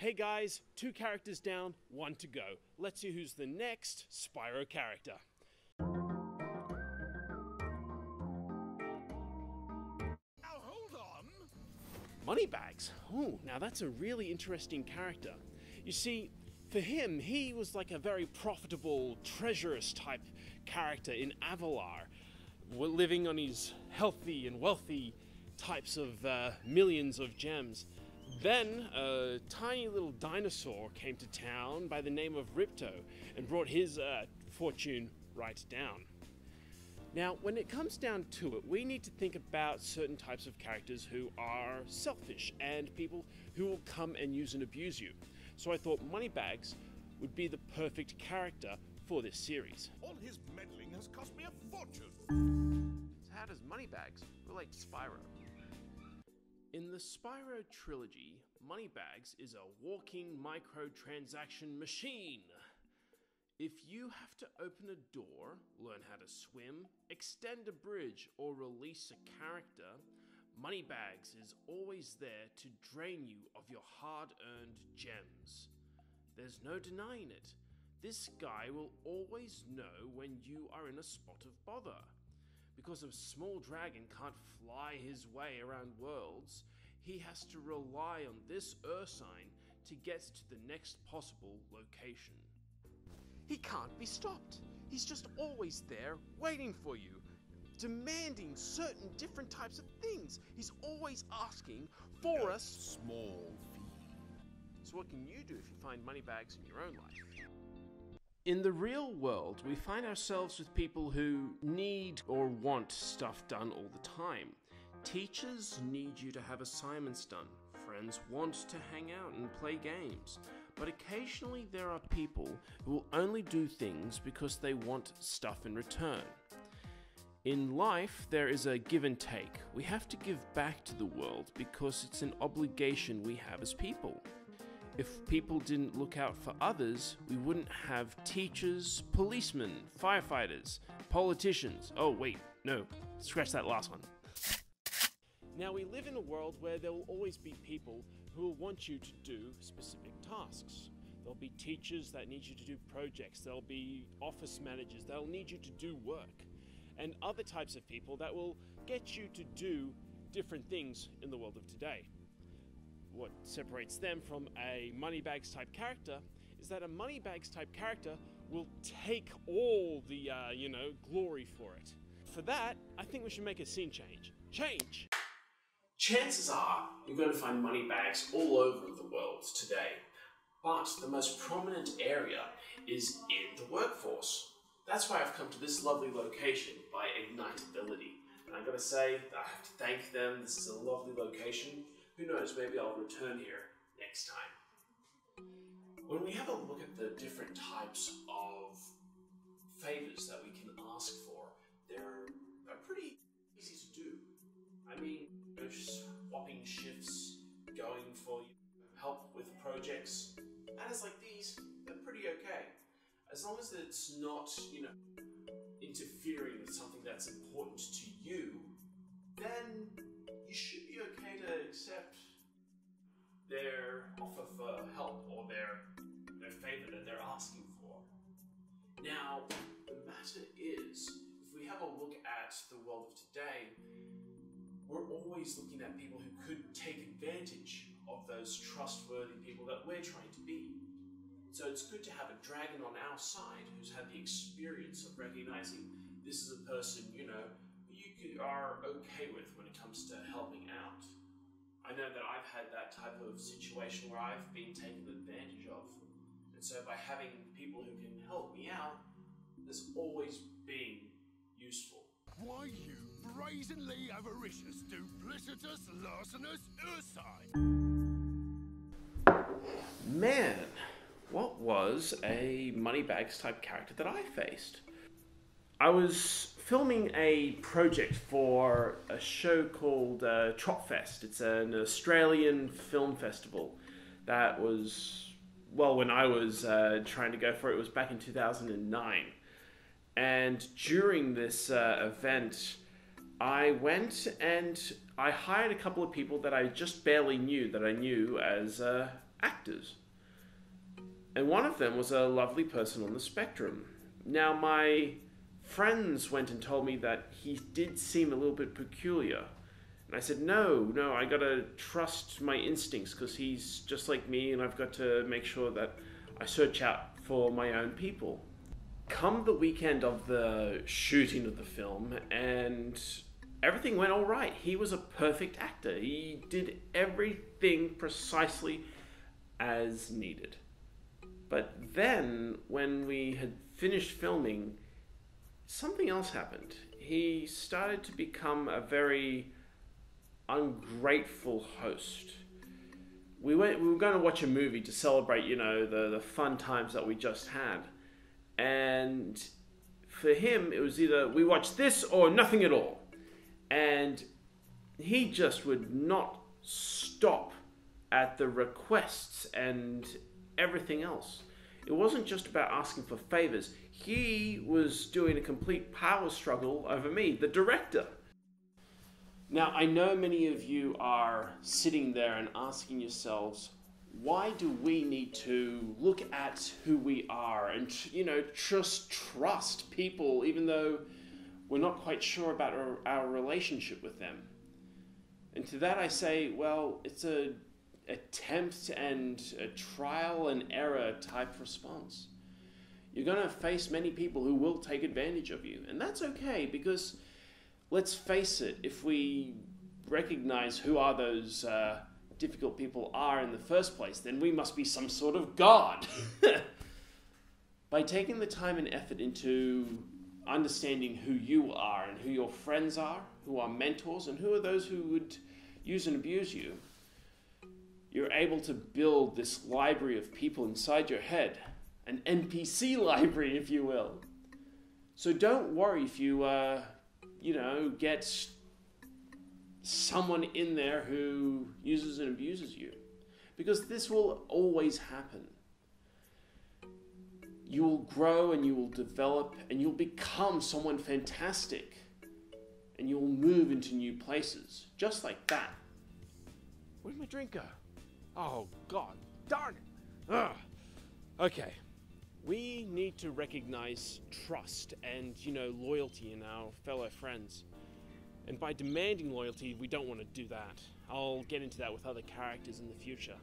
Hey guys, 2 characters down, 1 to go. Let's see who's the next Spyro character. Now hold on! Moneybags. Oh, now that's a really interesting character. You see, for him, he was like a very profitable, treacherous type character in Avalar, living on his healthy and wealthy types of millions of gems. Then a tiny little dinosaur came to town by the name of Ripto and brought his fortune right down. Now, when it comes down to it, we need to think about certain types of characters who are selfish and people who will come and use and abuse you. So I thought Moneybags would be the perfect character for this series. All his meddling has cost me a fortune! So how does Moneybags relate to Spyro? In the Spyro trilogy, Moneybags is a walking microtransaction machine. If you have to open a door, learn how to swim, extend a bridge, or release a character, Moneybags is always there to drain you of your hard-earned gems. There's no denying it. This guy will always know when you are in a spot of bother. Because a small dragon can't fly his way around worlds, he has to rely on this sign to get to the next possible location. He can't be stopped. He's just always there, waiting for you, demanding certain different types of things. He's always asking for a small fee. So what can you do if you find Moneybags in your own life? In the real world, we find ourselves with people who need or want stuff done all the time. Teachers need you to have assignments done. Friends want to hang out and play games. But occasionally there are people who will only do things because they want stuff in return. In life, there is a give and take. We have to give back to the world because it's an obligation we have as people. If people didn't look out for others, we wouldn't have teachers, policemen, firefighters, politicians. Oh wait, no, scratch that last one. Now we live in a world where there will always be people who will want you to do specific tasks. There'll be teachers that need you to do projects. There'll be office managers that'll need you to do work. And other types of people that will get you to do different things in the world of today. What separates them from a Moneybags type character is that a Moneybags type character will take all the, glory for it. For that, I think we should make a scene change. Change! Chances are you're going to find Moneybags all over the world today, but the most prominent area is in the workforce. That's why I've come to this lovely location by Ignitability. And I've got to say, I have to thank them. This is a lovely location. Who knows, maybe I'll return here next time. When we have a look at the different types of favors that we can ask for, they're pretty easy to do. I mean, swapping shifts, going for help with projects, matters like these, they're pretty okay. As long as it's not, interfering with something that's important to you, then you should be okay to accept their offer for help or their favor that they're asking for. Now, the matter is, if we have a look at the world of today, we're always looking at people who could take advantage of those trustworthy people that we're trying to be. So it's good to have a dragon on our side who's had the experience of recognizing this is a person, you are okay with when it comes to helping out. I know that I've had that type of situation where I've been taken advantage of. And so by having people who can help me out, there's always been useful. Why you brazenly avaricious, duplicitous, larcenous ursine? Man, what was a Moneybags type character that I faced? I was filming a project for a show called Trotfest. It's an Australian film festival that was, well, when I was trying to go for it, it was back in 2009. And during this event, I went and I hired a couple of people that I just barely knew, that I knew as actors. And one of them was a lovely person on the spectrum. Now, my friends went and told me that he did seem a little bit peculiar. And I said, no, I gotta trust my instincts because he's just like me and I've got to make sure that I search out for my own people. Come the weekend of the shooting of the film, and everything went all right. He was a perfect actor. He did everything precisely as needed. But then, when we had finished filming, something else happened. He started to become a very ungrateful host. We were going to watch a movie to celebrate, the fun times that we just had. And for him, it was either we watch this or nothing at all. And he just would not stop at the requests and everything else. It wasn't just about asking for favors. He was doing a complete power struggle over me, the director. Now, I know many of you are sitting there and asking yourselves, why do we need to look at who we are and, just trust people even though we're not quite sure about our relationship with them? And to that I say, well, it's a attempt and a trial and error type response. You're going to face many people who will take advantage of you, and that's okay, because let's face it, if we recognize who are those difficult people are in the first place, then we must be some sort of god. By taking the time and effort into understanding who you are and who your friends are, who are mentors, and who are those who would use and abuse you, you're able to build this library of people inside your head, an NPC library, if you will. So don't worry if you, get someone in there who uses and abuses you, because this will always happen. You will grow and you will develop and you'll become someone fantastic, and you'll move into new places, just like that. Where'd my drink go? Oh, God, darn it. Ugh. Okay, we need to recognize trust and, loyalty in our fellow friends. And by demanding loyalty, we don't want to do that. I'll get into that with other characters in the future.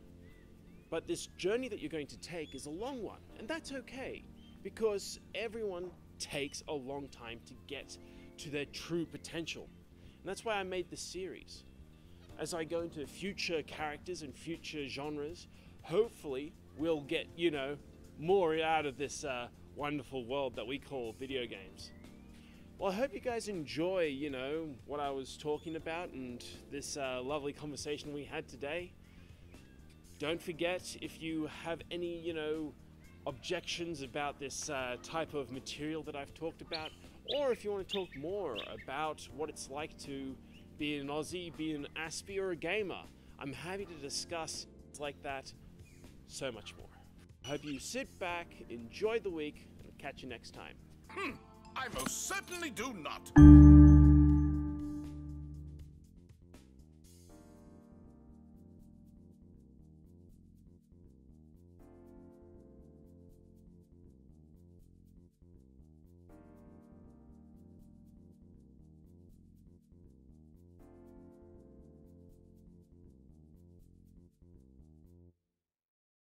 But this journey that you're going to take is a long one, and that's okay, because everyone takes a long time to get to their true potential. And that's why I made this series. As I go into future characters and future genres, hopefully we'll get, more out of this wonderful world that we call video games. Well, I hope you guys enjoy, what I was talking about and this lovely conversation we had today. Don't forget, if you have any, objections about this type of material that I've talked about, or if you want to talk more about what it's like to be an Aussie, be an Aspie, or a gamer, I'm happy to discuss things like that, so much more. I hope you sit back, enjoy the week, and catch you next time. I most certainly do not.